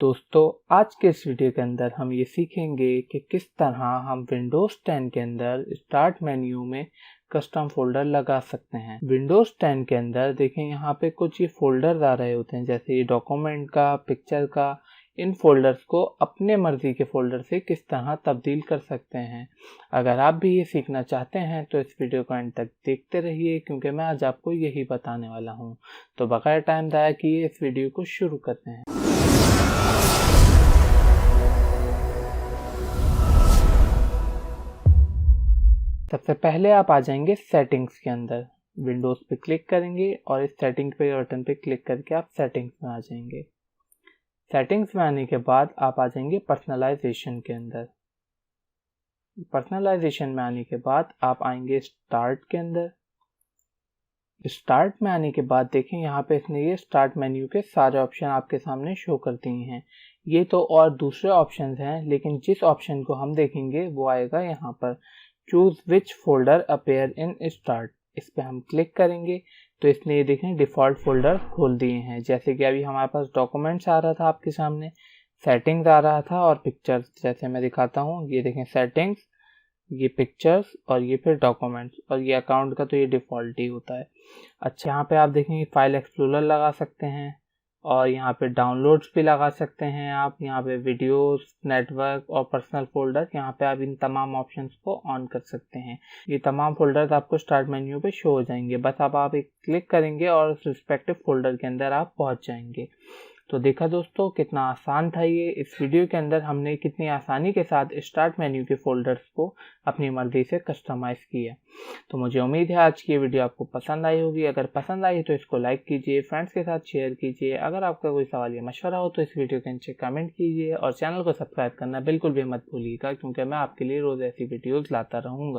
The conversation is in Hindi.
दोस्तों आज के इस वीडियो के अंदर हम ये सीखेंगे कि किस तरह हम विंडोज़ 10 के अंदर स्टार्ट मेन्यू में कस्टम फोल्डर लगा सकते हैं। विंडोज़ 10 के अंदर देखें यहाँ पे कुछ ये फोल्डर्स आ रहे होते हैं, जैसे ये डॉक्यूमेंट का, पिक्चर का। इन फोल्डर्स को अपने मर्जी के फोल्डर से किस तरह तब्दील कर सकते हैं। अगर आप भी ये सीखना चाहते हैं तो इस वीडियो को अंत तक देखते रहिए, क्योंकि मैं आज आपको यही बताने वाला हूँ। तो बगैर टाइम ज़ाया किए इस वीडियो को शुरू करते हैं। सबसे पहले आप आ जाएंगे सेटिंग्स के अंदर, विंडोज़ पे क्लिक करेंगे और इस सेटिंग पे बटन पे क्लिक करके आप सेटिंग्स में आ जाएंगे। सेटिंग्स में आने के बाद आप आ जाएंगे पर्सनलाइजेशन के अंदर। पर्सनलाइजेशन में आने के बाद आप आएंगे स्टार्ट के अंदर। स्टार्ट में आने के बाद देखें यहाँ पे इसने ये स्टार्ट मेन्यू के सारे ऑप्शन आपके सामने शो कर दिए हैं। ये तो और दूसरे ऑप्शन हैं, लेकिन जिस ऑप्शन को हम देखेंगे वो आएगा यहाँ पर choose which folder appear in start. इस पर हम क्लिक करेंगे तो इसने ये देखें डिफ़ॉल्ट फोल्डर खोल दिए हैं। जैसे कि अभी हमारे पास डॉक्यूमेंट्स आ रहा था आपके सामने, सेटिंग्स आ रहा था और पिक्चर्स। जैसे मैं दिखाता हूँ, ये देखें सेटिंग्स, ये पिक्चर्स और ये फिर डॉक्यूमेंट्स, और ये अकाउंट का तो ये डिफ़ॉल्ट ही होता है। अच्छा, यहाँ पे आप देखेंगे फाइल एक्सप्लोरर लगा सकते हैं और यहाँ पे डाउनलोड्स भी लगा सकते हैं आप। यहाँ पे वीडियोस, नेटवर्क और पर्सनल फोल्डर, यहाँ पे आप इन तमाम ऑप्शंस को ऑन कर सकते हैं। ये तमाम फोल्डर्स आपको स्टार्ट मेन्यू पे शो हो जाएंगे। बस अब आप एक क्लिक करेंगे और उस रिस्पेक्टिव फोल्डर के अंदर आप पहुँच जाएंगे। तो देखा दोस्तों कितना आसान था ये। इस वीडियो के अंदर हमने कितनी आसानी के साथ स्टार्ट मेन्यू के फोल्डर्स को अपनी मर्जी से कस्टमाइज़ किया। तो मुझे उम्मीद है आज की वीडियो आपको पसंद आई होगी। अगर पसंद आई तो इसको लाइक कीजिए, फ्रेंड्स के साथ शेयर कीजिए। अगर आपका कोई सवाल या मशवरा हो तो इस वीडियो के नीचे कमेंट कीजिए और चैनल को सब्सक्राइब करना बिल्कुल भी मत भूलिएगा, क्योंकि मैं आपके लिए रोज़ ऐसी वीडियोज़ लाता रहूँगा।